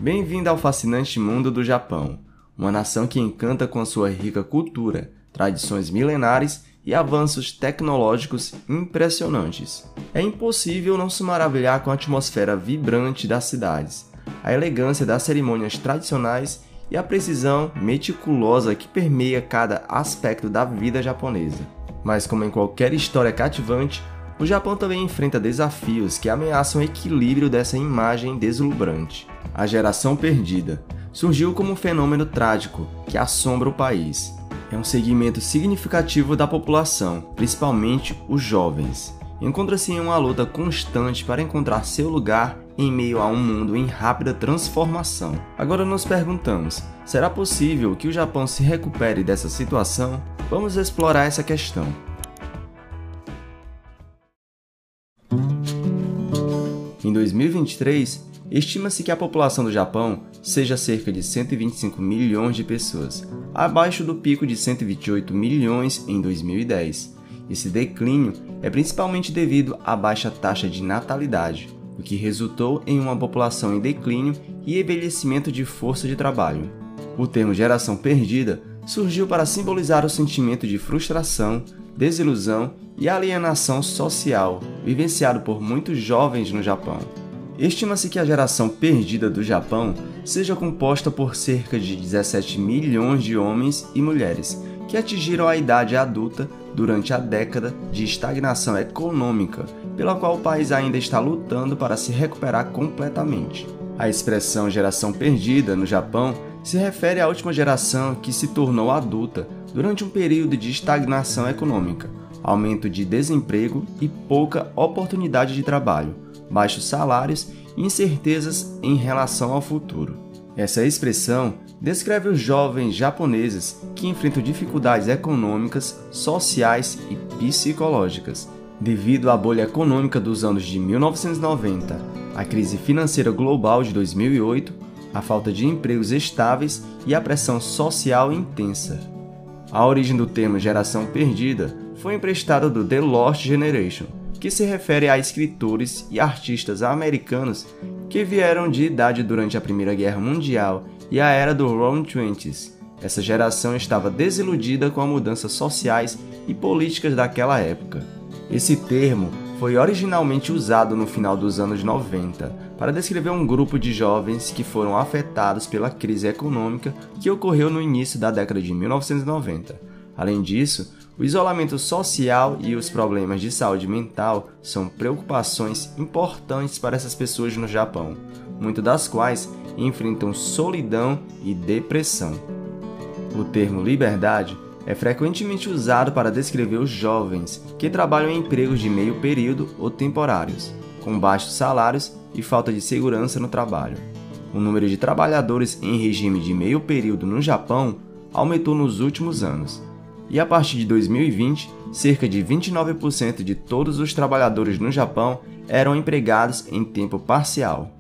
Bem-vindo ao fascinante mundo do Japão, uma nação que encanta com a sua rica cultura, tradições milenares e avanços tecnológicos impressionantes. É impossível não se maravilhar com a atmosfera vibrante das cidades, a elegância das cerimônias tradicionais e a precisão meticulosa que permeia cada aspecto da vida japonesa. Mas como em qualquer história cativante, o Japão também enfrenta desafios que ameaçam o equilíbrio dessa imagem deslumbrante. A geração perdida surgiu como um fenômeno trágico que assombra o país. É um segmento significativo da população, principalmente os jovens. Encontra-se em uma luta constante para encontrar seu lugar em meio a um mundo em rápida transformação. Agora nos perguntamos, será possível que o Japão se recupere dessa situação? Vamos explorar essa questão. Em 2023, estima-se que a população do Japão seja cerca de 125 milhões de pessoas, abaixo do pico de 128 milhões em 2010. Esse declínio é principalmente devido à baixa taxa de natalidade, o que resultou em uma população em declínio e envelhecimento de força de trabalho. O termo geração perdida surgiu para simbolizar o sentimento de frustração, desilusão e alienação social vivenciado por muitos jovens no Japão. Estima-se que a geração perdida do Japão seja composta por cerca de 17 milhões de homens e mulheres que atingiram a idade adulta durante a década de estagnação econômica, pela qual o país ainda está lutando para se recuperar completamente. A expressão geração perdida no Japão se refere à última geração que se tornou adulta durante um período de estagnação econômica, aumento de desemprego e pouca oportunidade de trabalho, baixos salários e incertezas em relação ao futuro. Essa expressão descreve os jovens japoneses que enfrentam dificuldades econômicas, sociais e psicológicas, devido à bolha econômica dos anos de 1990, a crise financeira global de 2008, a falta de empregos estáveis e a pressão social intensa. A origem do termo geração perdida foi emprestada do The Lost Generation, que se refere a escritores e artistas americanos que vieram de idade durante a Primeira Guerra Mundial e a era do Roaring Twenties. Essa geração estava desiludida com as mudanças sociais e políticas daquela época. Esse termo foi originalmente usado no final dos anos 90 para descrever um grupo de jovens que foram afetados pela crise econômica que ocorreu no início da década de 1990. Além disso, o isolamento social e os problemas de saúde mental são preocupações importantes para essas pessoas no Japão, muitas das quais enfrentam solidão e depressão. O termo liberdade é frequentemente usado para descrever os jovens que trabalham em empregos de meio período ou temporários, com baixos salários e falta de segurança no trabalho. O número de trabalhadores em regime de meio período no Japão aumentou nos últimos anos. E a partir de 2020, cerca de 29% de todos os trabalhadores no Japão eram empregados em tempo parcial.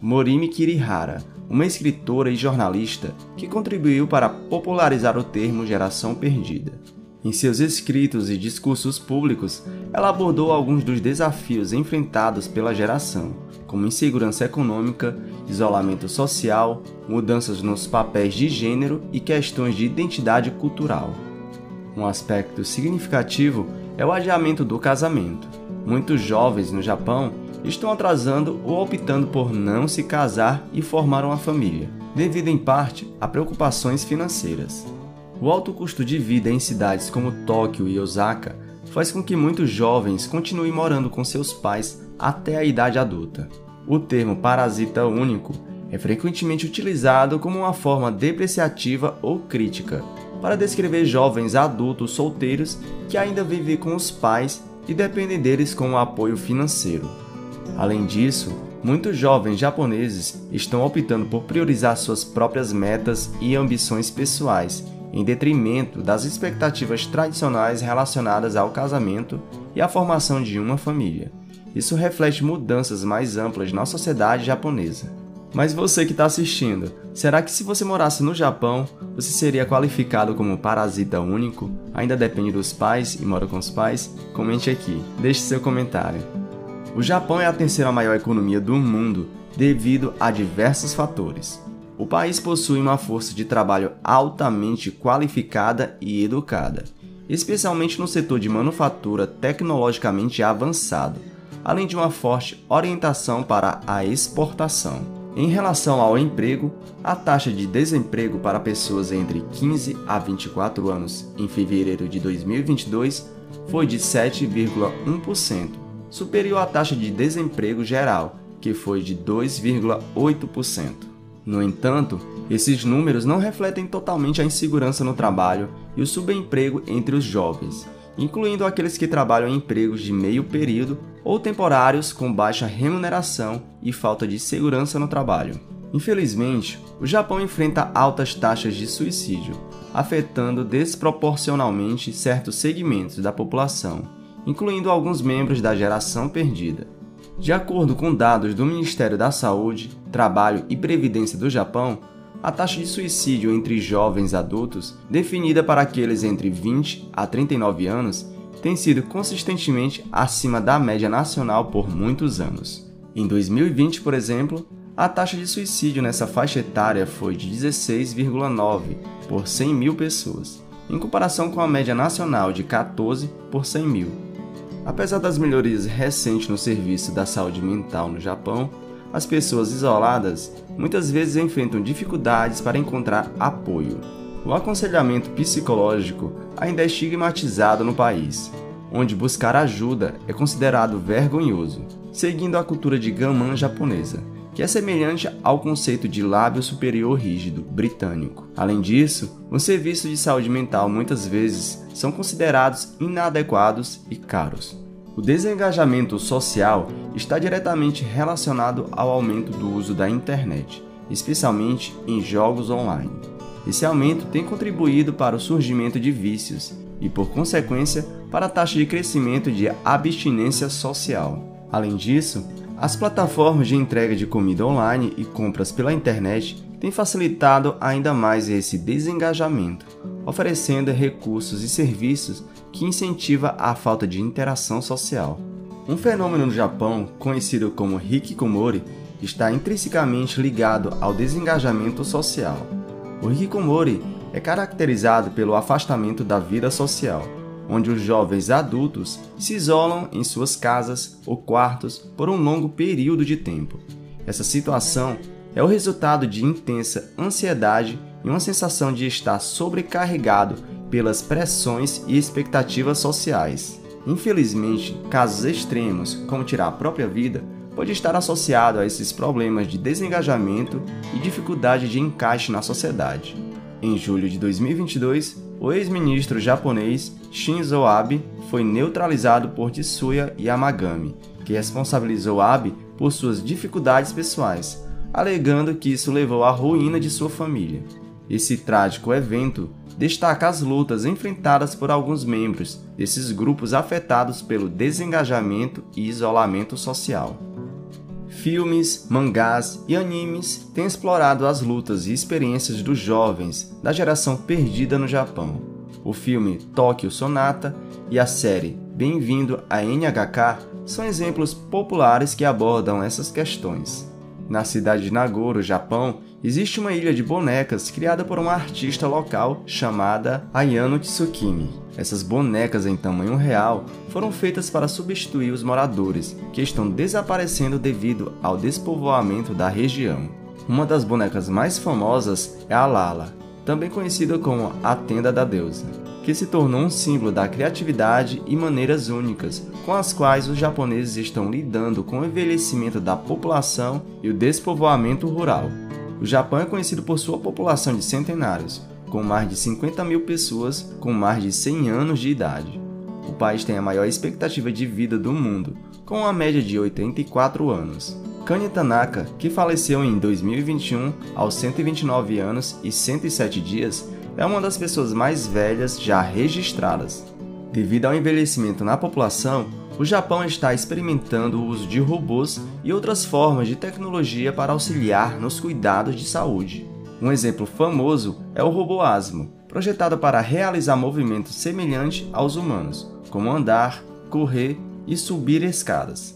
Morimi Kirihara, uma escritora e jornalista que contribuiu para popularizar o termo geração perdida. Em seus escritos e discursos públicos, ela abordou alguns dos desafios enfrentados pela geração, como insegurança econômica, isolamento social, mudanças nos papéis de gênero e questões de identidade cultural. Um aspecto significativo é o adiamento do casamento. Muitos jovens no Japão estão atrasando ou optando por não se casar e formar uma família, devido em parte a preocupações financeiras. O alto custo de vida em cidades como Tóquio e Osaka faz com que muitos jovens continuem morando com seus pais até a idade adulta. O termo parasita único é frequentemente utilizado como uma forma depreciativa ou crítica, para descrever jovens adultos solteiros que ainda vivem com os pais e dependem deles com o apoio financeiro. Além disso, muitos jovens japoneses estão optando por priorizar suas próprias metas e ambições pessoais, em detrimento das expectativas tradicionais relacionadas ao casamento e à formação de uma família. Isso reflete mudanças mais amplas na sociedade japonesa. Mas você que está assistindo, será que se você morasse no Japão, você seria qualificado como parasita único? Ainda depende dos pais e mora com os pais? Comente aqui, deixe seu comentário. O Japão é a terceira maior economia do mundo devido a diversos fatores. O país possui uma força de trabalho altamente qualificada e educada, especialmente no setor de manufatura tecnologicamente avançado, além de uma forte orientação para a exportação. Em relação ao emprego, a taxa de desemprego para pessoas entre 15 a 24 anos em fevereiro de 2022 foi de 7,1%, superior à taxa de desemprego geral, que foi de 2,8%. No entanto, esses números não refletem totalmente a insegurança no trabalho e o subemprego entre os jovens, incluindo aqueles que trabalham em empregos de meio período ou temporários com baixa remuneração e falta de segurança no trabalho. Infelizmente, o Japão enfrenta altas taxas de suicídio, afetando desproporcionalmente certos segmentos da população, incluindo alguns membros da geração perdida. De acordo com dados do Ministério da Saúde, Trabalho e Previdência do Japão, a taxa de suicídio entre jovens adultos, definida para aqueles entre 20 a 39 anos, tem sido consistentemente acima da média nacional por muitos anos. Em 2020, por exemplo, a taxa de suicídio nessa faixa etária foi de 16,9 por 100 mil pessoas, em comparação com a média nacional de 14 por 100 mil. Apesar das melhorias recentes no serviço da saúde mental no Japão, as pessoas isoladas muitas vezes enfrentam dificuldades para encontrar apoio. O aconselhamento psicológico ainda é estigmatizado no país, onde buscar ajuda é considerado vergonhoso, seguindo a cultura de gammon japonesa, que é semelhante ao conceito de lábio superior rígido britânico. Além disso, os serviços de saúde mental muitas vezes são considerados inadequados e caros. O desengajamento social está diretamente relacionado ao aumento do uso da internet, especialmente em jogos online. Esse aumento tem contribuído para o surgimento de vícios e, por consequência, para a taxa de crescimento de abstinência social. Além disso, as plataformas de entrega de comida online e compras pela internet têm facilitado ainda mais esse desengajamento, oferecendo recursos e serviços que incentivam a falta de interação social. Um fenômeno no Japão, conhecido como hikikomori, está intrinsecamente ligado ao desengajamento social. O hikikomori é caracterizado pelo afastamento da vida social, onde os jovens adultos se isolam em suas casas ou quartos por um longo período de tempo. Essa situação é o resultado de intensa ansiedade e uma sensação de estar sobrecarregado pelas pressões e expectativas sociais. Infelizmente, casos extremos, como tirar a própria vida, pode estar associado a esses problemas de desengajamento e dificuldade de encaixe na sociedade. Em julho de 2022, o ex-ministro japonês Shinzo Abe foi neutralizado por Tetsuya Yamagami, que responsabilizou Abe por suas dificuldades pessoais, alegando que isso levou à ruína de sua família. Esse trágico evento destaca as lutas enfrentadas por alguns membros desses grupos afetados pelo desengajamento e isolamento social. Filmes, mangás e animes têm explorado as lutas e experiências dos jovens da geração perdida no Japão. O filme Tokyo Sonata e a série Bem-vindo a NHK são exemplos populares que abordam essas questões. Na cidade de Nagoro, Japão, existe uma ilha de bonecas criada por uma artista local chamada Ayano Tsukimi. Essas bonecas em tamanho real foram feitas para substituir os moradores, que estão desaparecendo devido ao despovoamento da região. Uma das bonecas mais famosas é a Lala, também conhecida como a Tenda da Deusa, que se tornou um símbolo da criatividade e maneiras únicas com as quais os japoneses estão lidando com o envelhecimento da população e o despovoamento rural. O Japão é conhecido por sua população de centenários, com mais de 50 mil pessoas com mais de 100 anos de idade. O país tem a maior expectativa de vida do mundo, com uma média de 84 anos. Kanye Tanaka, que faleceu em 2021 aos 129 anos e 107 dias, é uma das pessoas mais velhas já registradas. Devido ao envelhecimento na população, o Japão está experimentando o uso de robôs e outras formas de tecnologia para auxiliar nos cuidados de saúde. Um exemplo famoso é o robô Asmo, projetado para realizar movimentos semelhantes aos humanos, como andar, correr e subir escadas.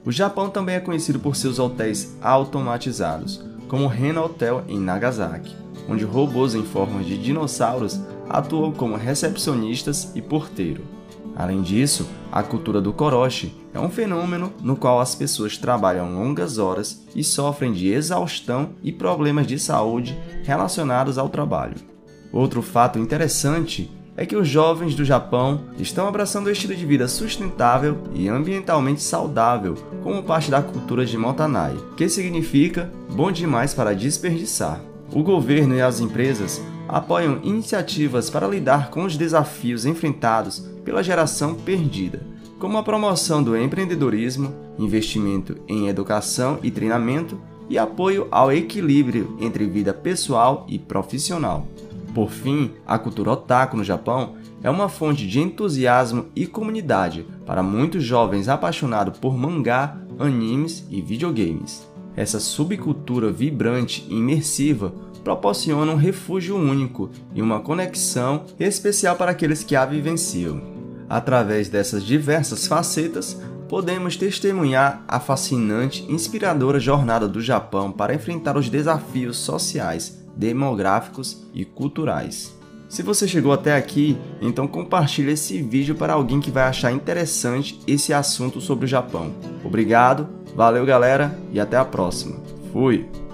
O Japão também é conhecido por seus hotéis automatizados, como o Ren Hotel em Nagasaki, onde robôs em forma de dinossauros atuam como recepcionistas e porteiro. Além disso, a cultura do koroshi é um fenômeno no qual as pessoas trabalham longas horas e sofrem de exaustão e problemas de saúde relacionados ao trabalho. Outro fato interessante é que os jovens do Japão estão abraçando o estilo de vida sustentável e ambientalmente saudável como parte da cultura de Motanai, que significa bom demais para desperdiçar. O governo e as empresas apoiam iniciativas para lidar com os desafios enfrentados pela geração perdida, como a promoção do empreendedorismo, investimento em educação e treinamento e apoio ao equilíbrio entre vida pessoal e profissional. Por fim, a cultura otaku no Japão é uma fonte de entusiasmo e comunidade para muitos jovens apaixonados por mangá, animes e videogames. Essa subcultura vibrante e imersiva proporciona um refúgio único e uma conexão especial para aqueles que a vivenciam. Através dessas diversas facetas, podemos testemunhar a fascinante e inspiradora jornada do Japão para enfrentar os desafios sociais, demográficos e culturais. Se você chegou até aqui, então compartilhe esse vídeo para alguém que vai achar interessante esse assunto sobre o Japão. Obrigado, valeu galera e até a próxima. Fui!